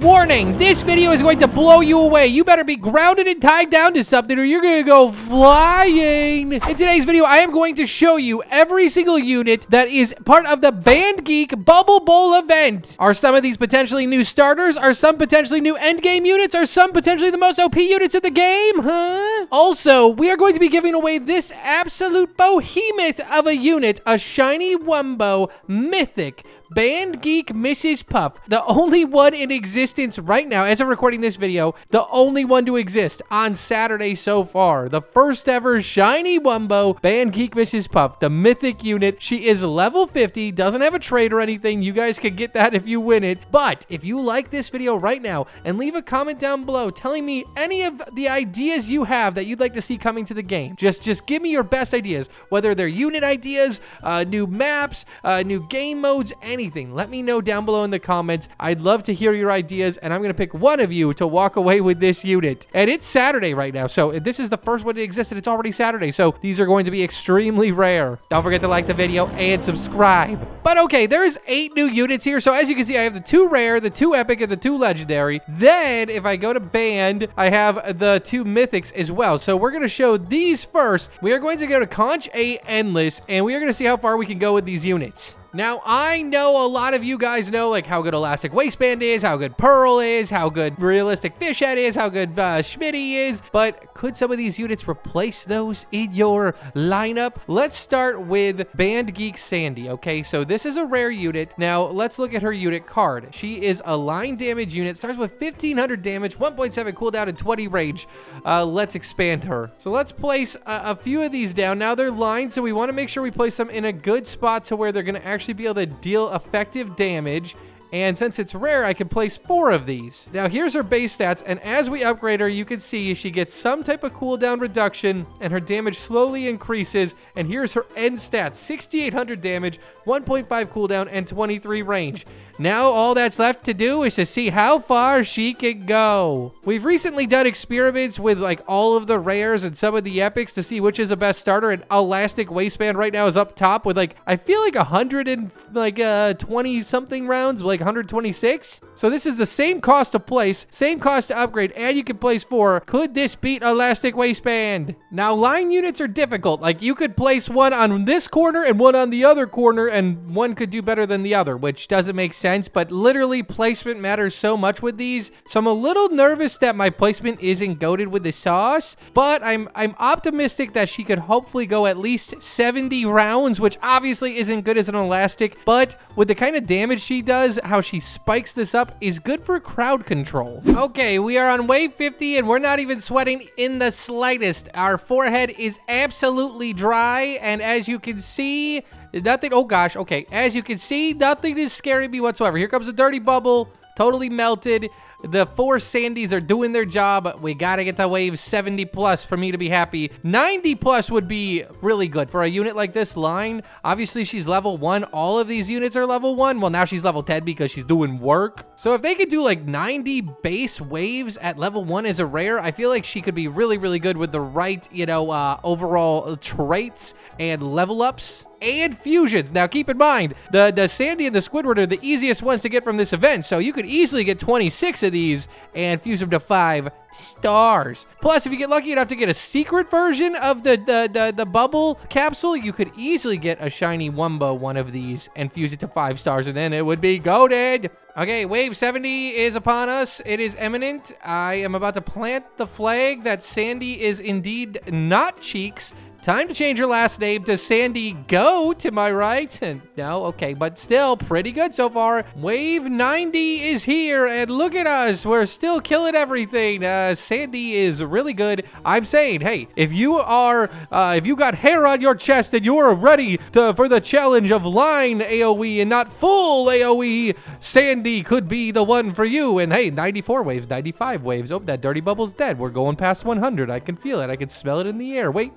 Warning, this video is going to blow you away. You better be grounded and tied down to something or you're gonna go flying. In today's video, I am going to show you every single unit that is part of the Band Geek Bubble Bowl event. Are some of these potentially new starters? Are some potentially new endgame units? Are some potentially the most OP units in the game? Huh? Also, we are going to be giving away this absolute behemoth of a unit, a shiny Wumbo Mythic Band Geek Mrs. Puff, the only one in existence right now, as of recording this video, the only one to exist on Saturday so far. The first ever shiny Wumbo Band Geek Mrs. Puff, the Mythic unit. She is level 50, doesn't have a trade or anything. You guys can get that if you win it. But if you like this video right now and leave a comment down below telling me any of the ideas you have that you'd like to see coming to the game, just give me your best ideas, whether they're unit ideas, new maps, new game modes, anything. Let me know down below in the comments. I'd love to hear your ideas, and I'm going to pick one of you to walk away with this unit. And it's Saturday right now, so this is the first one to exist, and it's already Saturday, so these are going to be extremely rare. Don't forget to like the video and subscribe. But okay, there's 8 new units here, so as you can see, I have the 2 rare, the 2 epic, and the 2 legendary. Then, if I go to band, I have the 2 mythics as well. So we're going to show these first. We are going to go to Conch A Endless, and we are going to see how far we can go with these units. Now, I know a lot of you guys know like how good Elastic Waistband is, how good Pearl is, how good Realistic Fish Head is, how good Schmitty is, but could some of these units replace those in your lineup? Let's start with Band Geek Sandy, okay? So this is a rare unit. Now, let's look at her unit card. She is a line damage unit, starts with 1500 damage, 1.7 cooldown, and 20 range. Let's expand her. So let's place a few of these down. Now they're lined, so we want to make sure we place them in a good spot to where they're going to actually be able to deal effective damage. And since it's rare, I can place 4 of these. Now here's her base stats, and as we upgrade her, you can see she gets some type of cooldown reduction and her damage slowly increases. And here's her end stats, 6800 damage, 1.5 cooldown, and 23 range. Now all that's left to do is to see how far she can go. We've recently done experiments with like all of the rares and some of the epics to see which is the best starter, and Elastic Waistband right now is up top with like, I feel like 120 something rounds, like 126. So this is the same cost to place, same cost to upgrade, and you can place 4. Could this beat Elastic Waistband? Now line units are difficult. Like you could place one on this corner and one on the other corner, and one could do better than the other, which doesn't make sense, but literally placement matters so much with these. So I'm a little nervous that my placement isn't goated with the sauce, but I'm optimistic that she could hopefully go at least 70 rounds, which obviously isn't good as an Elastic, but with the kind of damage she does, how she spikes this up is good for crowd control. Okay, we are on wave 50 and we're not even sweating in the slightest. Our forehead is absolutely dry, and as you can see, nothing, oh gosh, okay. As you can see, nothing is scaring me whatsoever. Here comes a dirty bubble, totally melted. The 4 Sandys are doing their job. We gotta get to wave 70 plus for me to be happy. 90 plus would be really good for a unit like this line. Obviously, she's level 1. All of these units are level 1. Well, now she's level 10 because she's doing work. So if they could do like 90 base waves at level 1 as a rare, I feel like she could be really, really good with the right, you know, overall traits and level ups and fusions. Now keep in mind, the Sandy and the Squidward are the easiest ones to get from this event, so you could easily get 26 of these and fuse them to 5 stars. Plus, if you get lucky enough to get a secret version of the bubble capsule, you could easily get a shiny Wumbo one of these and fuse it to 5 stars, and then it would be goated. Okay, wave 70 is upon us. It is imminent. I am about to plant the flag that Sandy is indeed not Cheeks. Time to change her last name to Sandy Goat, am I right? No, okay, but still pretty good so far. Wave 90 is here, and look at us. We're still killing everything. Sandy is really good. I'm saying, hey, if you got hair on your chest and you're ready for the challenge of line AoE and not full AoE, Sandy could be the one for you. And hey, 94 waves, 95 waves. Oh, that dirty bubble's dead. We're going past 100. I can feel it. I can smell it in the air. Wait.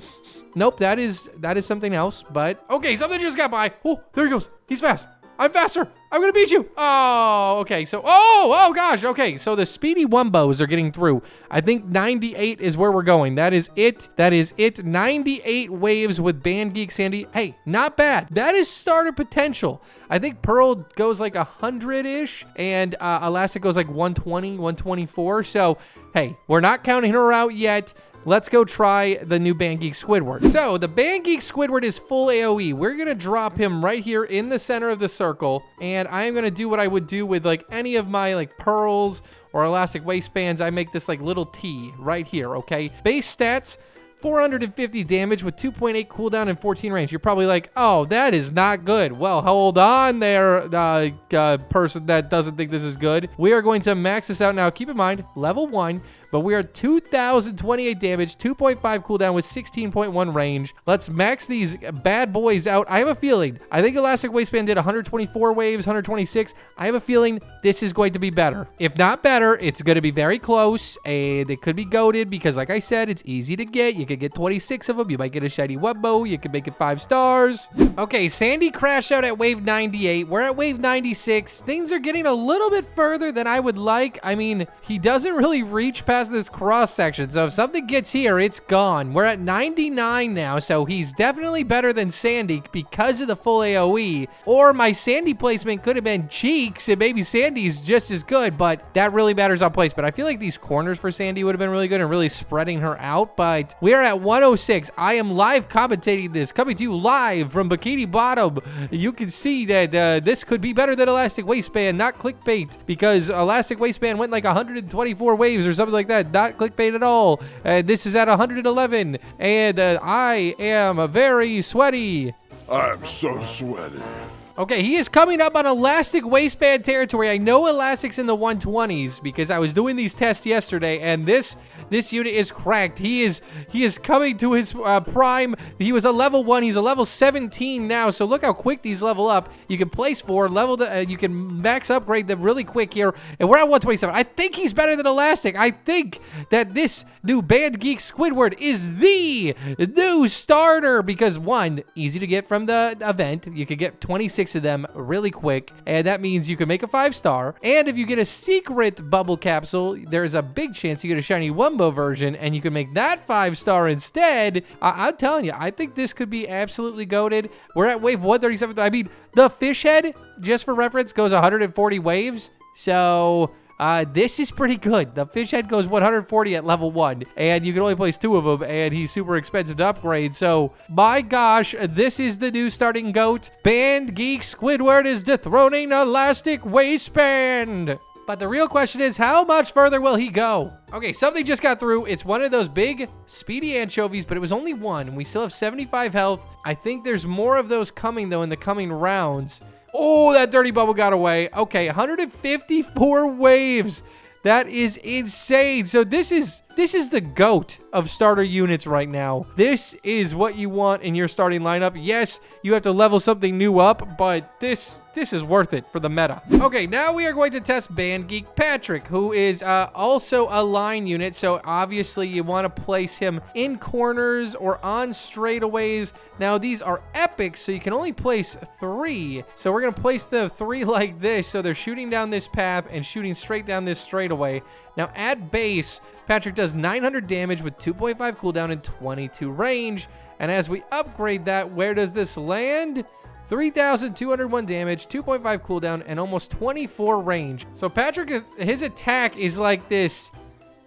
Nope, that is something else, but okay, something just got by. Oh, there he goes. He's fast. I'm faster. I'm gonna beat you. Oh, okay. So, oh gosh. Okay, so the speedy Wumbos are getting through. I think 98 is where we're going. That is it. 98 waves with Band Geek Sandy. Hey, not bad. That is starter potential. I think Pearl goes like 100-ish, and Elastic goes like 120, 124. So, hey, we're not counting her out yet. Let's go try the new Band Geek Squidward. So the Band Geek Squidward is full AoE. We're gonna drop him right here in the center of the circle, and I am gonna do what I would do with like any of my like pearls or elastic waistbands. I make this like little T right here, okay? Base stats, 450 damage with 2.8 cooldown and 14 range. You're probably like, oh, that is not good. Well, hold on there, person that doesn't think this is good. We are going to max this out now. Keep in mind, level 1, but we are 2,028 damage, 2.5 cooldown with 16.1 range. Let's max these bad boys out. I have a feeling, I think Elastic Waistband did 124 waves, 126. I have a feeling this is going to be better. If not better, it's going to be very close, and it could be goated because, like I said, it's easy to get. You could get 26 of them. You might get a shiny Wumbo. You can make it 5 stars. Okay, Sandy crashed out at wave 98. We're at wave 96. Things are getting a little bit further than I would like. I mean, he doesn't really reach past this cross section, so if something gets here, it's gone. We're at 99 now, so he's definitely better than Sandy because of the full AoE, or my Sandy placement could have been Cheeks, and maybe Sandy's just as good, but that really matters on placement. I feel like these corners for Sandy would have been really good and really spreading her out, but we are at 106. I am live commentating this, coming to you live from Bikini Bottom. You can see that this could be better than Elastic Waistband, not clickbait, because Elastic Waistband went like 124 waves or something like that. Not clickbait at all. This is at 111, and I am very sweaty. I'm so sweaty. Okay, he is coming up on Elastic Waistband territory. I know Elastic's in the 120s because I was doing these tests yesterday, and this unit is cracked. He is coming to his prime. He was a level 1. He's a level 17 now, so look how quick these level up. You can place 4, you can max upgrade them really quick here, and we're at 127. I think he's better than Elastic. I think that this new Band Geek Squidward is the new starter because, 1, easy to get from the event. You could get 26 of them really quick, and that means you can make a 5-star, and if you get a secret bubble capsule, there's a big chance you get a shiny Wumbo version, and you can make that 5-star instead. I'm telling you, I think this could be absolutely goated. We're at wave 137. I mean, the fish head, just for reference, goes 140 waves, so this is pretty good. The fish head goes 140 at level 1, and you can only place 2 of them, and he's super expensive to upgrade. So, my gosh, this is the new starting GOAT. Band Geek Squidward is dethroning Elastic Waistband. But the real question is, how much further will he go? Okay, something just got through. It's one of those big, speedy anchovies, but it was only one. We still have 75 health. I think there's more of those coming, though, in the coming rounds. Oh, that dirty bubble got away. Okay, 154 waves. That is insane. So this is the GOAT of starter units right now. This is what you want in your starting lineup. Yes, you have to level something new up, but this is worth it for the meta. Okay, now we are going to test Band Geek Patrick, who is also a line unit. So obviously you want to place him in corners or on straightaways. Now these are epic, so you can only place 3. So we're going to place the 3 like this. So they're shooting down this path and shooting straight down this straightaway. Now at base, Patrick does 900 damage with 2.5 cooldown and 22 range. And as we upgrade that, where does this land? 3,201 damage, 2.5 cooldown, and almost 24 range. So Patrick, his attack is like this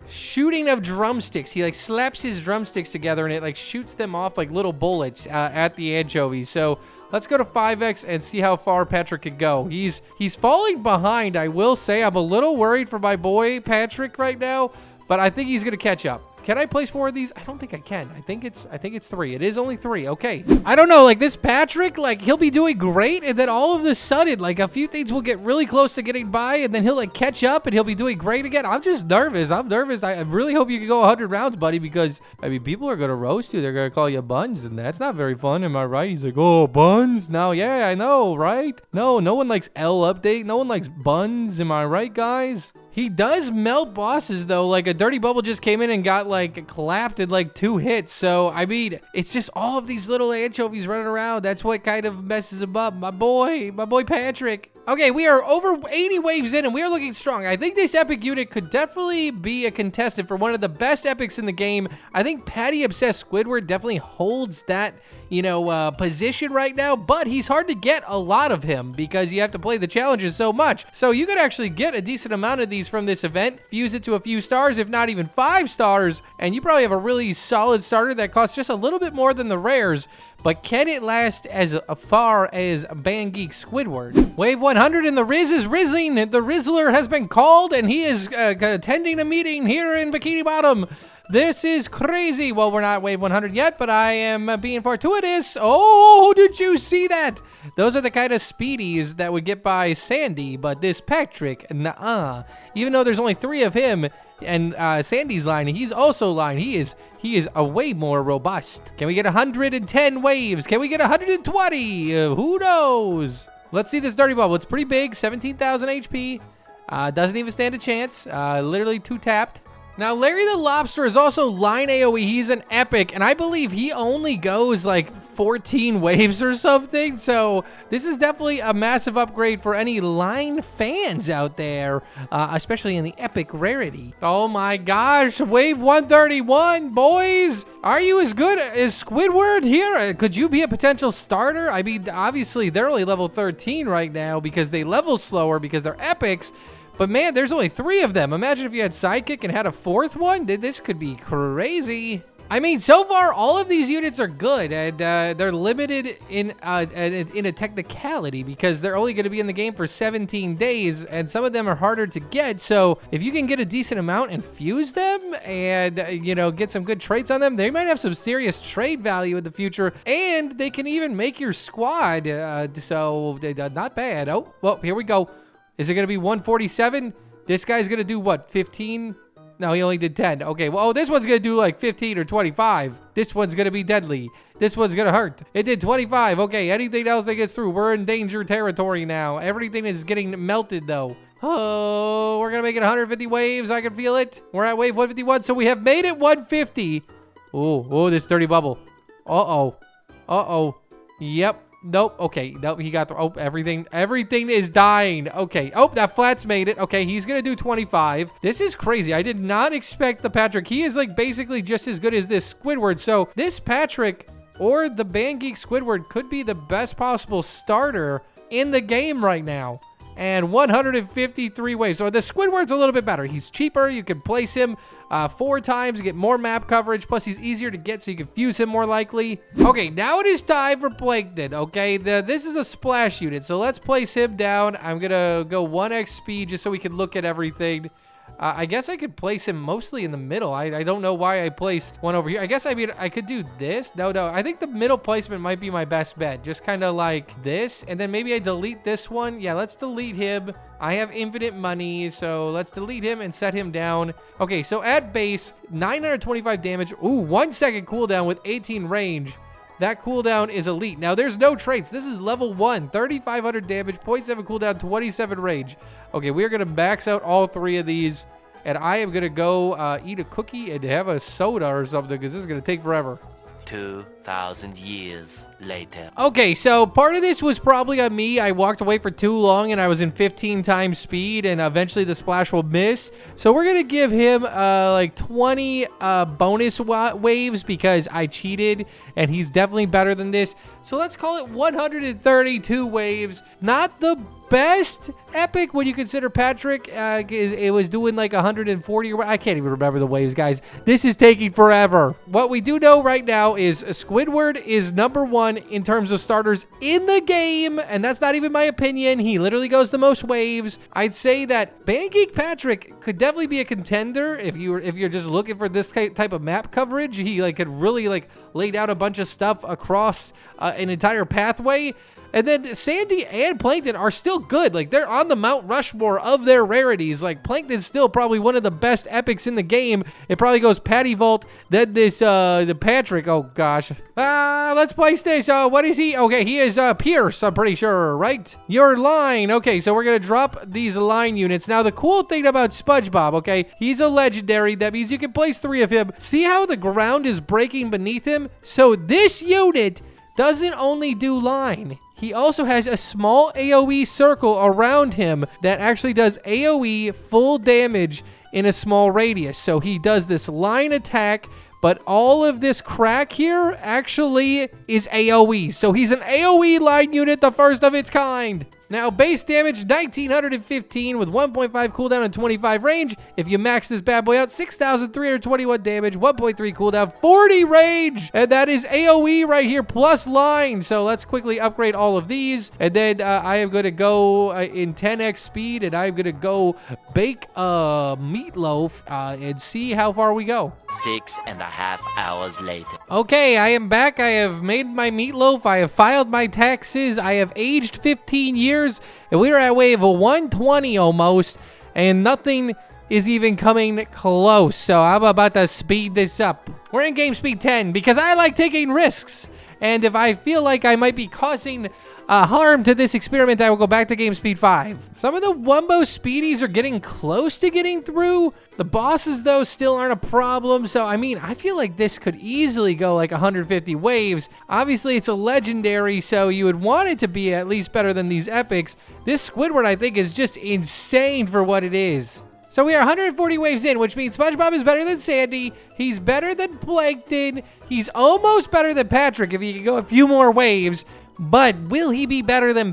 shooting of drumsticks. He like slaps his drumsticks together and it like shoots them off like little bullets at the anchovies. So let's go to 5x and see how far Patrick could go. He's falling behind, I will say. I'm a little worried for my boy Patrick right now, but I think he's gonna catch up. Can I place 4 of these? I don't think I can. I think it's 3. It is only 3. Okay. I don't know. Like this Patrick, like he'll be doing great, and then all of a sudden, like a few things will get really close to getting by, and then he'll like catch up, and he'll be doing great again. I'm just nervous. I'm nervous. I really hope you can go 100 rounds, buddy, because I mean, people are gonna roast you. They're gonna call you buns, and that's not very fun. Am I right? He's like, oh, buns. Now, yeah, I know, right? No one likes L update. No one likes buns. Am I right, guys? He does melt bosses, though. Like, a dirty bubble just came in and got, like, clapped in, like, 2 hits. So, I mean, it's just all of these little anchovies running around. That's what kind of messes him up. My boy Patrick. Okay, we are over 80 waves in, and we are looking strong. I think this epic unit could definitely be a contestant for one of the best epics in the game. I think Patty Obsessed Squidward definitely holds that, you know, position right now, but he's hard to get a lot of him because you have to play the challenges so much. So you could actually get a decent amount of these from this event, fuse it to a few stars, if not even 5 stars, and you probably have a really solid starter that costs just a little bit more than the rares. But can it last as far as Geek Squidward? Wave 100 and the Riz is rizzling. The Rizzler has been called and he is attending a meeting here in Bikini Bottom. This is crazy. Well, we're not wave 100 yet, but I am being fortuitous. Oh, did you see that? Those are the kind of speedies that would get by Sandy, but this Patrick, nuh-uh. Even though there's only 3 of him, and Sandy's line, he's also line. He is a way more robust. Can we get 110 waves? Can we get 120? Who knows? Let's see this dirty bubble. It's pretty big, 17,000 HP. Doesn't even stand a chance. Literally 2 tapped. Now, Larry the Lobster is also line AoE. He's an epic, and I believe he only goes like 14 waves or something. So this is definitely a massive upgrade for any line fans out there, especially in the epic rarity. Oh my gosh, wave 131, boys. Are you as good as Squidward here? Could you be a potential starter? I mean, obviously, they're only level 13 right now because they level slower because they're epics. But man, there's only 3 of them. Imagine if you had Sidekick and had a 4th one. This could be crazy. I mean, so far, all of these units are good, and they're limited in a technicality because they're only going to be in the game for 17 days, and some of them are harder to get. So if you can get a decent amount and fuse them and, you know, get some good traits on them, they might have some serious trade value in the future, and they can even make your squad. So not bad. Oh, well, here we go. Is it going to be 147? This guy's going to do what, 15? No, he only did 10. Okay, well, oh, this one's going to do like 15 or 25. This one's going to be deadly. This one's going to hurt. It did 25. Okay, anything else that gets through, we're in danger territory now. Everything is getting melted, though. Oh, we're going to make it 150 waves. I can feel it. We're at wave 151, so we have made it 150. Oh, this dirty bubble. Uh-oh. Yep. Nope. Okay. Nope. He got the. Oh, everything is dying. Okay. Oh, that Flats made it. Okay. He's going to do 25. This is crazy. I did not expect the Patrick. He is like basically just as good as this Squidward. So this Patrick or the Geek Squidward could be the best possible starter in the game right now. And 153 waves. So the Squidward's a little bit better. He's cheaper. You can place him 4 times, get more map coverage. Plus, he's easier to get, so you can fuse him more likely. Okay, now it is time for Plankton. Okay, this is a splash unit. So let's place him down. I'm going to go 1x speed just so we can look at everything. I guess I could place him mostly in the middle. I don't know why I placed one over here. I guess, I mean, I could do this. No. I think the middle placement might be my best bet. Just kind of like this. And then maybe I delete this one. Yeah, let's delete him. I have infinite money, so let's delete him and set him down. Okay, so at base, 925 damage. Ooh, 1 second cooldown with 18 range. That cooldown is elite. Now, there's no traits. This is level 1, 3,500 damage, 0.7 cooldown, 27 range. Okay, we're going to max out all 3 of these, and I am going to go eat a cookie and have a soda or something, because this is going to take forever. 2,000 years later. Okay, so part of this was probably on me. I walked away for too long and I was in 15 times speed, and eventually the splash will miss. So we're gonna give him like 20 bonus waves because I cheated, and he's definitely better than this. So let's call it 132 waves. Not the best epic when you consider Patrick it was doing like 140 or I can't even remember the waves, guys. This is taking forever. What we do know right now is Squidward is #1 in terms of starters in the game, and that's not even my opinion. He literally goes the most waves. I'd say that Geek Patrick could definitely be a contender if you're just looking for this type of map coverage. He like could really like lay down a bunch of stuff across an entire pathway. And then Sandy and Plankton are still good. Like, they're on the Mount Rushmore of their rarities. Like, Plankton's still probably one of the best epics in the game. It probably goes Patty Vault, then this, the Patrick. Oh, gosh. Let's place this. What is he? Okay, he is, Pierce, I'm pretty sure, right? Your line. Okay, so we're gonna drop these line units. Now, the cool thing about SpongeBob, okay, he's a legendary. That means you can place 3 of him. See how the ground is breaking beneath him? So this unit doesn't only do line. He also has a small AoE circle around him that actually does AoE full damage in a small radius. So he does this line attack, but all of this crack here actually is AoE. So he's an AoE line unit, the first of its kind. Now, base damage, 1915 with 1.5 cooldown and 25 range. If you max this bad boy out, 6,321 damage, 1.3 cooldown, 40 range. And that is AoE right here, plus line. So let's quickly upgrade all of these. And then I am going to go in 10x speed, and I'm going to go bake a meatloaf and see how far we go. 6.5 hours later. Okay, I am back. I have made my meatloaf. I have filed my taxes. I have aged 15 years. And we are at wave 120 almost, and nothing is even coming close. So I'm about to speed this up. We're in game speed 10 because I like taking risks. And if I feel like I might be causing harm to this experiment, I will go back to game speed 5. Some of the Wumbo speedies are getting close to getting through. The bosses, though, still aren't a problem. So, I mean, I feel like this could easily go like 150 waves. Obviously, it's a legendary, so you would want it to be at least better than these epics. This Squidward, I think, is just insane for what it is. So we are 140 waves in, which means SpongeBob is better than Sandy. He's better than Plankton. He's almost better than Patrick if he can go a few more waves. But will he be better than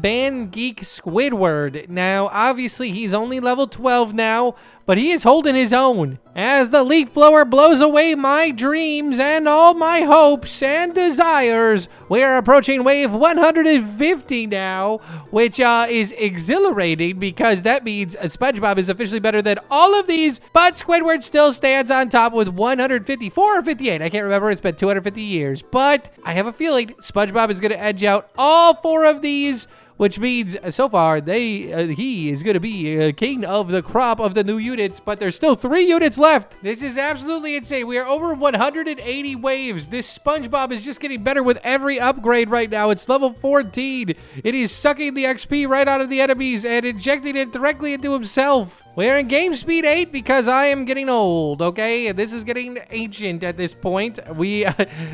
Geek Squidward? Now, obviously, he's only level 12 now, but he is holding his own. As the leaf blower blows away my dreams and all my hopes and desires, we are approaching wave 150 now, which is exhilarating because that means SpongeBob is officially better than all of these, but Squidward still stands on top with 154 or 58. I can't remember. It's been 250 years, but I have a feeling SpongeBob is going to edge out all 4 of these, which means so far he is going to be king of the crop of the new units, but there's still 3 units left. This is absolutely insane. We are over 180 waves. This SpongeBob is just getting better with every upgrade right now. It's level 14. It is sucking the XP right out of the enemies and injecting it directly into himself. We're in game speed 8 because I am getting old, okay? This is getting ancient at this point. We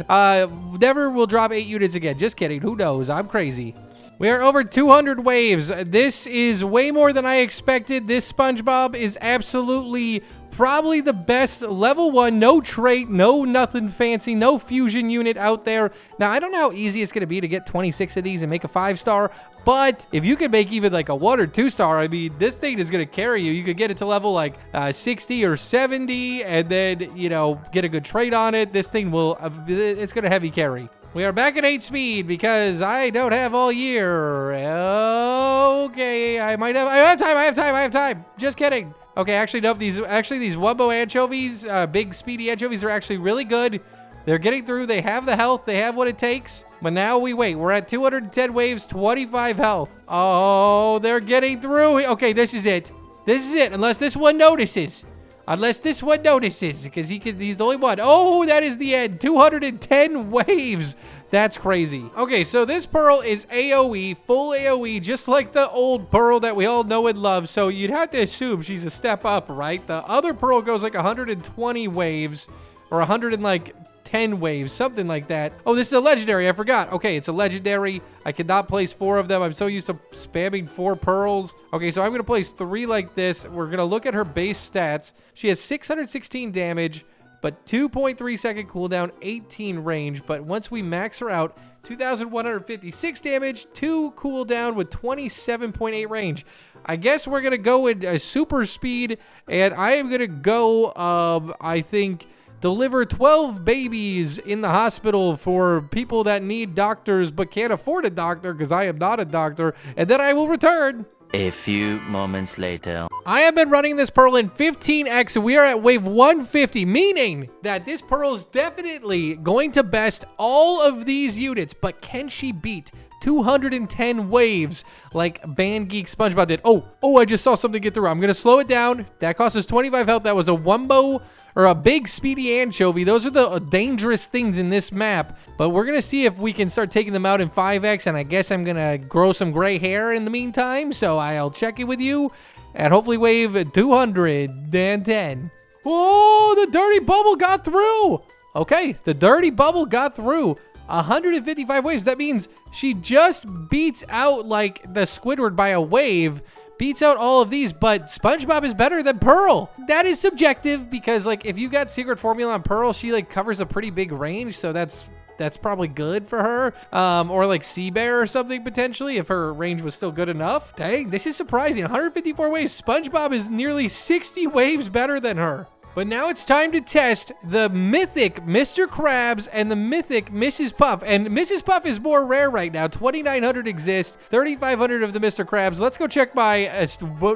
never will drop 8 units again. Just kidding. Who knows? I'm crazy. We are over 200 waves. This is way more than I expected. This SpongeBob is absolutely probably the best level 1, no trait, no nothing fancy, no fusion unit out there. Now, I don't know how easy it's going to be to get 26 of these and make a 5-star, but if you could make even like a 1 or 2-star, I mean, this thing is going to carry you. You could get it to level like 60 or 70 and then, you know, get a good trait on it. This thing will, it's going to heavy carry. We are back at 8 speed because I don't have all year. Okay, I have time. Just kidding. Okay, actually, nope. These Wumbo anchovies, big speedy anchovies are actually really good. They're getting through. They have the health. They have what it takes. But now we wait. We're at 210 waves, 25 health. Oh, they're getting through. Okay, this is it. This is it, unless this one notices. Unless this one notices, because he's the only one. Oh, that is the end. 210 waves. That's crazy. Okay, so this Pearl is AoE, full AoE, just like the old Pearl that we all know and love. So you'd have to assume she's a step up, right? The other Pearl goes like 120 waves, or 110 waves, something like that. Oh, this is a legendary. I forgot. Okay, it's a legendary. I cannot place 4 of them. I'm so used to spamming 4 pearls. Okay, so I'm going to place 3 like this. We're going to look at her base stats. She has 616 damage, but 2.3 second cooldown, 18 range. But once we max her out, 2,156 damage, 2 cooldown with 27.8 range. I guess we're going to go in super speed, and I am going to go, I think, deliver 12 babies in the hospital for people that need doctors but can't afford a doctor because I am not a doctor, and then I will return. A few moments later. I have been running this Pearl in 15x, and we are at wave 150, meaning that this Pearl is definitely going to best all of these units, but can she beat 210 waves like Band Geek SpongeBob did. Oh, I just saw something get through. I'm going to slow it down. That cost us 25 health. That was a Wumbo or a big speedy anchovy. Those are the dangerous things in this map. But we're going to see if we can start taking them out in 5x. And I guess I'm going to grow some gray hair in the meantime. So I'll check it with you at hopefully wave 210. Oh, the dirty bubble got through. Okay, the dirty bubble got through. 155 waves. That means she just beats out like the Squidward by a wave. Beats out all of these, but SpongeBob is better than Pearl. That is subjective because like if you got secret formula on Pearl, she like covers a pretty big range, so that's probably good for her. Or like Sea Bear or something potentially if her range was still good enough. Dang, this is surprising. 154 waves. SpongeBob is nearly 60 waves better than her. But now it's time to test the Mythic Mr. Krabs and the Mythic Mrs. Puff. And Mrs. Puff is more rare right now. 2,900 exist, 3,500 of the Mr. Krabs. Let's go check my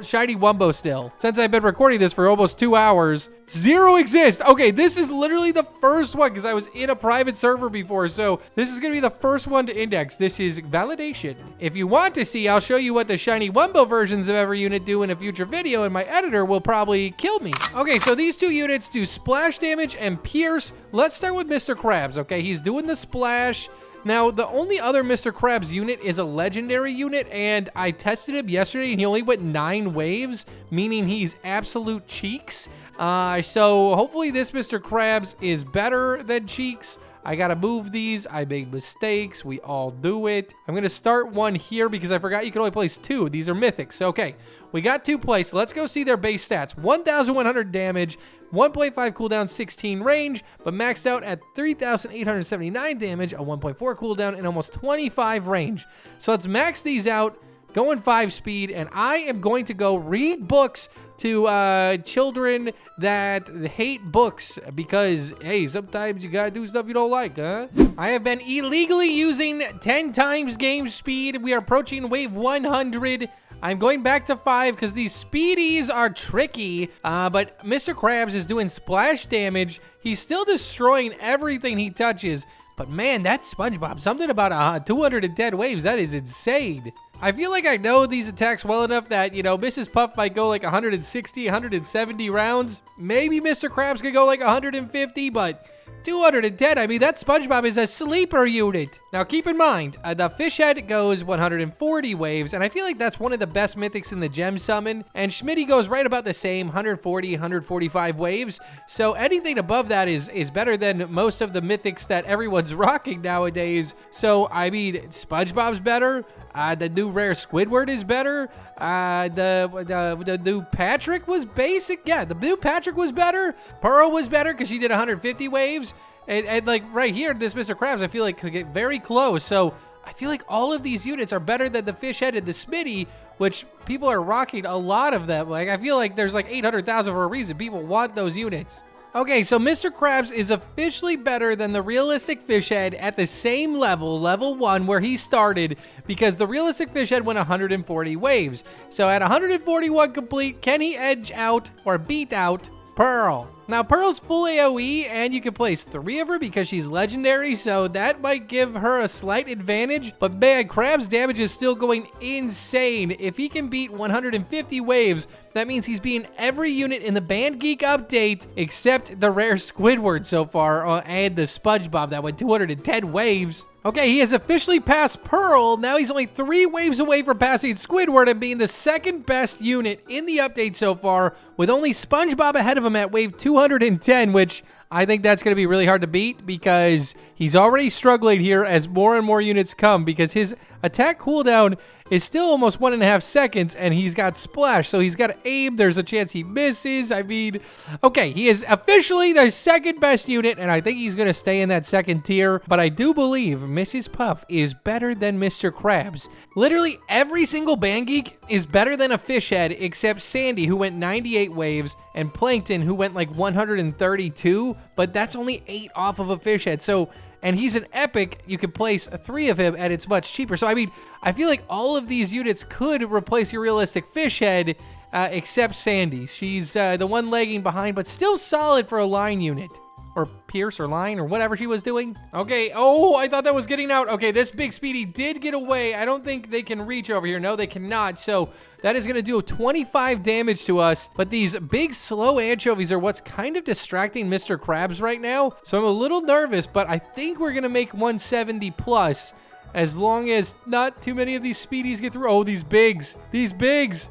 shiny Wumbo still. Since I've been recording this for almost 2 hours, 0 exist. Okay, this is literally the first one because I was in a private server before. So this is going to be the first one to index. This is validation. If you want to see, I'll show you what the shiny Wumbo versions of every unit do in a future video, and my editor will probably kill me. Okay, so these two units do splash damage and pierce. Let's start with Mr. Krabs, okay? He's doing the splash. Now, the only other Mr. Krabs unit is a legendary unit, and I tested him yesterday, and he only went 9 waves, meaning he's absolute cheeks. So hopefully this Mr. Krabs is better than cheeks. I gotta move these. I made mistakes. We all do it. I'm gonna start one here because I forgot you can only place 2. These are mythics. Okay, we got 2 placed. Let's go see their base stats. 1,100 damage, 1.5 cooldown, 16 range, but maxed out at 3,879 damage, a 1.4 cooldown, and almost 25 range. So let's max these out. Going 5 speed, and I am going to go read books to children that hate books because, hey, sometimes you gotta do stuff you don't like, huh? I have been illegally using 10 times game speed. We are approaching wave 100. I'm going back to 5 because these speedies are tricky, but Mr. Krabs is doing splash damage. He's still destroying everything he touches, but man, that's SpongeBob. Something about 210 waves, that is insane. I feel like I know these attacks well enough that, you know, Mrs. Puff might go like 160, 170 rounds. Maybe Mr. Krabs could go like 150, but 210, I mean, that SpongeBob is a sleeper unit. Now, keep in mind, the fish head goes 140 waves, and I feel like that's one of the best mythics in the gem summon, and Schmitty goes right about the same, 140, 145 waves, so anything above that is better than most of the mythics that everyone's rocking nowadays. So, I mean, SpongeBob's better, the new rare Squidward is better, the new Patrick was basic, yeah, the new Patrick was better, Pearl was better because she did 150 waves, and like right here, this Mr. Krabs, I feel like could get very close. So I feel like all of these units are better than the fish head and the Smitty, which people are rocking a lot of them. Like I feel like there's like 800,000 for a reason. People want those units. Okay, so Mr. Krabs is officially better than the realistic fish head at the same level, level 1, where he started, because the realistic fish head went 140 waves. So at 141 complete, can he edge out or beat out Pearl? Now, Pearl's full AoE, and you can place 3 of her because she's legendary, so that might give her a slight advantage. But man, Krabs' damage is still going insane. If he can beat 150 waves, that means he's beating every unit in the Band Geek update except the rare Squidward so far, and the SpongeBob that went 210 waves. Okay, he has officially passed Pearl. Now he's only 3 waves away from passing Squidward and being the second best unit in the update so far, with only SpongeBob ahead of him at wave 210, which I think that's going to be really hard to beat because he's already struggling here as more and more units come, because his attack cooldown is still almost 1.5 seconds, and he's got splash, so he's got to aim. There's a chance he misses. I mean, okay, he is officially the second best unit, and I think he's going to stay in that second tier, but I do believe Mrs. Puff is better than Mr. Krabs. Literally every single Band Geek is better than a fish head except Sandy, who went 98 waves, and Plankton, who went like 132, but that's only 8 off of a fish head. So, and he's an epic, you can place 3 of him and it's much cheaper. So I mean, I feel like all of these units could replace your realistic fish head, except Sandy. She's the one lagging behind, but still solid for a line unit. or pierce or line or whatever she was doing. Okay, oh, I thought that was getting out. Okay, this big Speedy did get away. I don't think they can reach over here. No, they cannot. So that is going to do 25 damage to us. But these big slow anchovies are what's kind of distracting Mr. Krabs right now. So I'm a little nervous, but I think we're going to make 170 plus as long as not too many of these Speedies get through. Oh, these bigs. These bigs.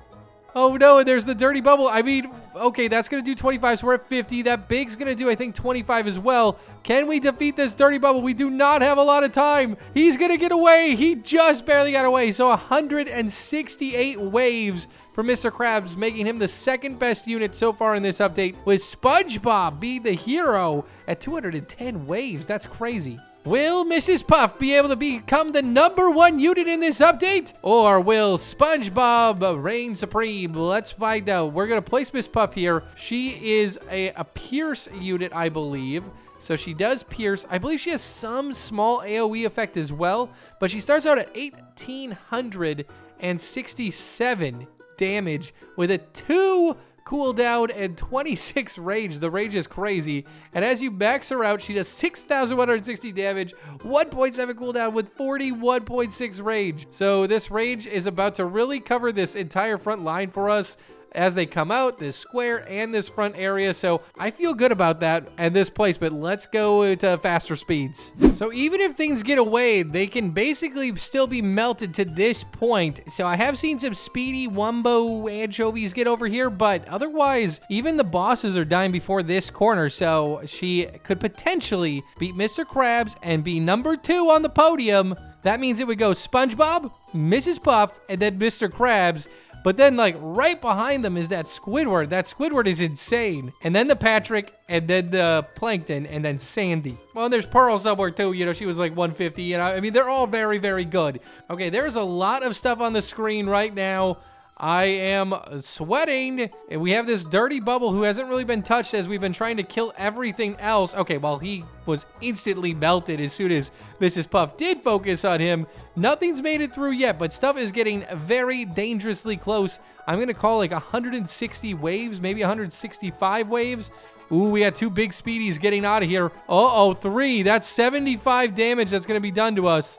Oh no, and there's the dirty bubble. I mean, okay, that's gonna do 25, so we're at 50. That big's gonna do, I think, 25 as well. Can we defeat this dirty bubble? We do not have a lot of time. He's gonna get away. He just barely got away. So 168 waves for Mr. Krabs, making him the second best unit so far in this update, with SpongeBob be the hero at 210 waves. That's crazy. Will Mrs. Puff be able to become the #1 unit in this update? Or will SpongeBob reign supreme? Let's find out. We're going to place Miss Puff here. She is a Pierce unit, I believe. So she does Pierce. I believe she has some small AoE effect as well. But she starts out at 1,867 damage with a 2 cooldown and 26 rage. The rage is crazy. And as you max her out, she does 6,160 damage, 1.7 cooldown with 41.6 rage. So this rage is about to really cover this entire front line for us as they come out, this square and this front area. So I feel good about that and this placement. Let's go to faster speeds. So even if things get away, they can basically still be melted to this point. So I have seen some speedy wumbo anchovies get over here, but otherwise, even the bosses are dying before this corner. So she could potentially beat Mr. Krabs and be #2 on the podium. That means it would go SpongeBob, Mrs. Puff, and then Mr. Krabs. But then, like, right behind them is that Squidward. That Squidward is insane. And then the Patrick, and then the Plankton, and then Sandy. Well, and there's Pearl somewhere, too. You know, she was like 150. You know, I mean, they're all very, very good. Okay, there's a lot of stuff on the screen right now. I am sweating. And we have this dirty bubble who hasn't really been touched as we've been trying to kill everything else. Okay, well, he was instantly melted as soon as Mrs. Puff did focus on him. Nothing's made it through yet, but stuff is getting very dangerously close. I'm going to call like 160 waves, maybe 165 waves. Ooh, we got 2 big speedies getting out of here. Uh-oh, 3. That's 75 damage that's going to be done to us.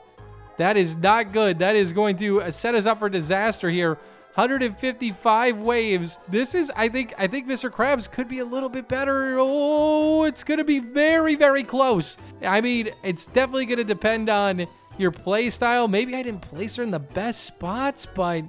That is not good. That is going to set us up for disaster here. 155 waves. This is, I think Mr. Krabs could be a little bit better. Oh, it's going to be very, very close. I mean, it's definitely going to depend on your play style. Maybe I didn't place her in the best spots, but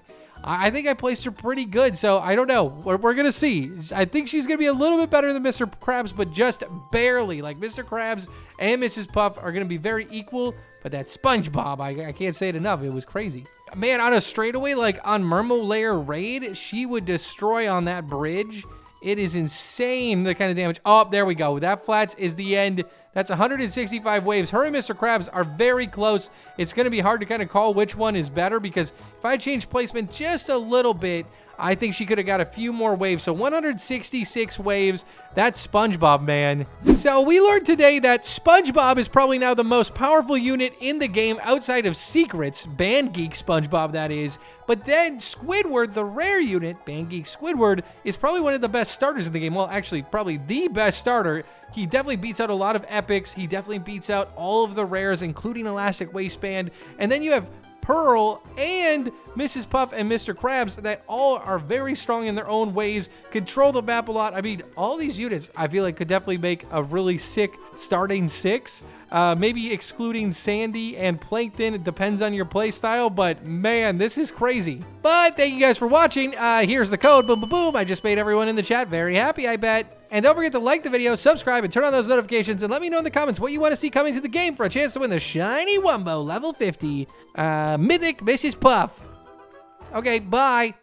I think I placed her pretty good. So I don't know. We're going to see. I think she's going to be a little bit better than Mr. Krabs, but just barely. Like Mr. Krabs and Mrs. Puff are going to be very equal. But that SpongeBob, I can't say it enough. It was crazy. Man, on a straightaway, like on Mermo Lair Raid, she would destroy on that bridge. It is insane, the kind of damage. Oh, there we go. That flats is the end. That's 165 waves. Her and Mr. Krabs are very close. It's going to be hard to kind of call which one is better because if I change placement just a little bit, I think she could have got a few more waves. So 166 waves. That's SpongeBob, man. So we learned today that SpongeBob is probably now the most powerful unit in the game outside of Secrets. Band Geek SpongeBob, that is. But then Squidward, the rare unit, Band Geek Squidward, is probably one of the best starters in the game. Well, actually, probably the best starter. He definitely beats out a lot of epics. He definitely beats out all of the rares, including Elastic Waistband. And then you have Pearl and Mrs. Puff and Mr. Krabs that all are very strong in their own ways, control the map a lot. I mean, all these units I feel like could definitely make a really sick starting 6. Maybe excluding Sandy and Plankton. It depends on your play style, but man, this is crazy. But thank you guys for watching. Here's the code. Boom, boom, boom. I just made everyone in the chat very happy, I bet. And don't forget to like the video, subscribe, and turn on those notifications, and let me know in the comments what you want to see coming to the game for a chance to win the Shiny Wumbo level 50 Mythic Mrs. Puff. Okay, bye.